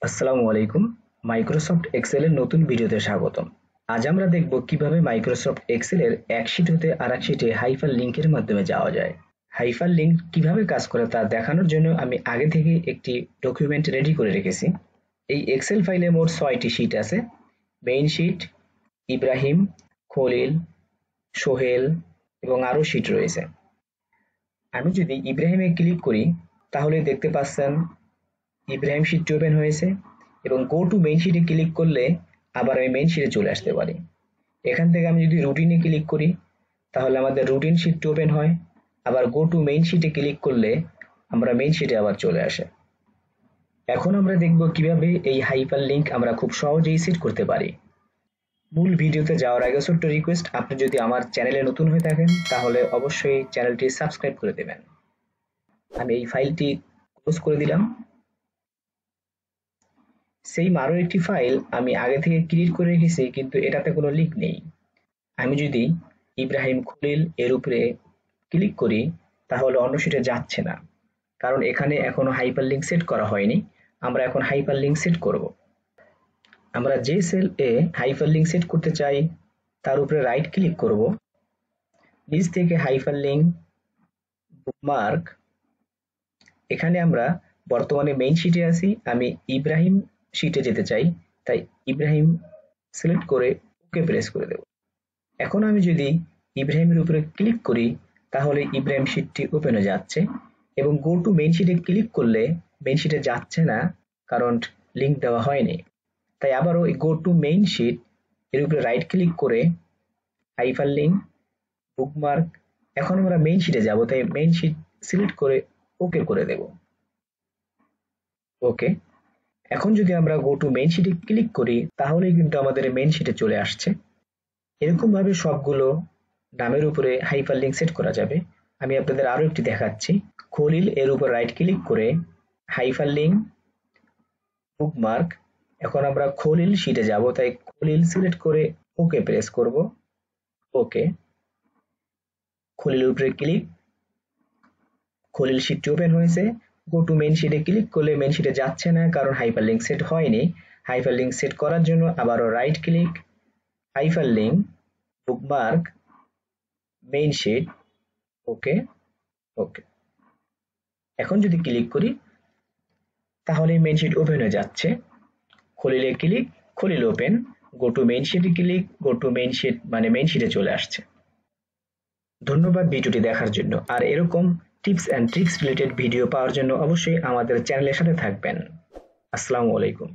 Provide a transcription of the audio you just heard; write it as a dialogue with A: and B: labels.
A: আসসালামু আলাইকুম। মাইক্রোসফট এক্সেলের নতুন ভিডিওতে স্বাগতম। আজ আমরা দেখব কিভাবে মাইক্রোসফট এক্সেলের এক শীট হতে আরেক শীটে হাইপার লিংকের মাধ্যমে যাওয়া যায়। হাইপার লিংক কিভাবে কাজ করে তা দেখানোর জন্য আমি আগে থেকে একটি ডকুমেন্ট রেডি করে রেখেছি। এই এক্সেল ফাইলে মোট 6টি শীট আছে। মেইন শীট, ইব্রাহিম, খলিল, সোহেল এবং আরও শীট রয়েছে। আমি যদি ইব্রাহিমে ক্লিক করি তাহলে দেখতে পাচ্ছেন ইব্রাহিম শীটটি ওপেন হয়েছে এবং গো টু মেইন শীটে ক্লিক করলে আবার আমি মেইন শীটে চলে আসতে পারি। এখান থেকে আমি যদি রুটিনে ক্লিক করি তাহলে আমাদের রুটিন শীটটি ওপেন হয়, আবার গো টু মেইন শীটে ক্লিক করলে আমরা মেইন শীটে আবার চলে আসে। এখন আমরা দেখব কিভাবে এই হাইপার লিংক আমরা খুব সহজেই সেট করতে পারি। মূল ভিডিওতে যাওয়ার আগে ছোট্ট রিকোয়েস্ট, আপনি যদি আমার চ্যানেলে নতুন হয়ে থাকেন তাহলে অবশ্যই চ্যানেলটি সাবস্ক্রাইব করে দেবেন। আমি এই ফাইলটি ক্লোজ করে দিলাম। সেম আরও একটি ফাইল আমি আগে থেকে ক্রিয়েট করে রেখেছি, কিন্তু এটাতে কোনো লিঙ্ক নেই। আমি যদি ইব্রাহিম খলিল এর উপরে ক্লিক করি তাহলে অন্য শীটে যাচ্ছে না, কারণ এখানে এখনো হাইপার লিঙ্ক সেট করা হয়নি। আমরা এখন হাইপার লিঙ্ক সেট করব। আমরা যে সেল এ হাইপার লিঙ্ক সেট করতে চাই তার উপরে রাইট ক্লিক করব, নিচ থেকে হাইপার লিঙ্ক, বুকমার্ক। এখানে আমরা বর্তমানে মেইন শীটে আছি, আমি ইব্রাহিম শীটে যেতে চাই, তাই ইব্রাহিম সিলেক্ট করে ওকে প্রেস করে দেব। এখন আমি যদি ইব্রাহিমের উপরে ক্লিক করি তাহলে ইব্রাহিম শীটটি ওপেন হয়ে যাচ্ছে এবং গো টু মেইন শীটে ক্লিক করলে মেইন শীটে যাচ্ছে না, কারণ লিঙ্ক দেওয়া হয়নি। তাই আবারও গো টু মেইন শীট এর উপরে রাইট ক্লিক করে হাইপার লিঙ্ক, বুকমার্ক। এখন আমরা মেইন শীটে যাব, তাই মেইন শীট সিলেক্ট করে ওকে করে দেব। ওকে। এখন যদি আমরা গো টু মেইন শীটে ক্লিক করি তাহলে কিন্তু আমাদের মেইন শীটে চলে আসছে। এরকম ভাবে সবগুলো নামের উপরে হাইপার লিঙ্ক সেট করা যাবে। আমি আপনাদের আরো একটি দেখাচ্ছি। খলিল এর উপর রাইট ক্লিক করে হাইপার লিঙ্ক, বুকমার্ক। এখন আমরা খলিল শীটে যাব, তাই খলিল সিলেক্ট করে ওকে প্রেস করব। ওকে। খলিলের উপরে ক্লিক, খলিল শীটটি ওপেন হয়েছে। গো টু মেইন শীটে ক্লিক করলে মেইন শীটে যাচ্ছে না, কারণ হাইপার লিঙ্ক সেট হয়নি। হাইপার লিঙ্ক সেট করার জন্য আবারও right click, hyperlink, bookmark, main sheet, okay. Okay. এখন যদি ক্লিক করি তাহলে মেইন শীট ওপেন হয়ে যাচ্ছে। খলিলে click, Khalil open. Go to main শীটে click, go to main sheet মানে মেইন শীটে চলে আসছে। ধন্যবাদ ভিডিওটি দেখার জন্য। আর এরকম tips and tricks related video পাওয়ার জন্য অবশ্যই আমাদের চ্যানেলের সাথে থাকবেন। আসসালামু আলাইকুম।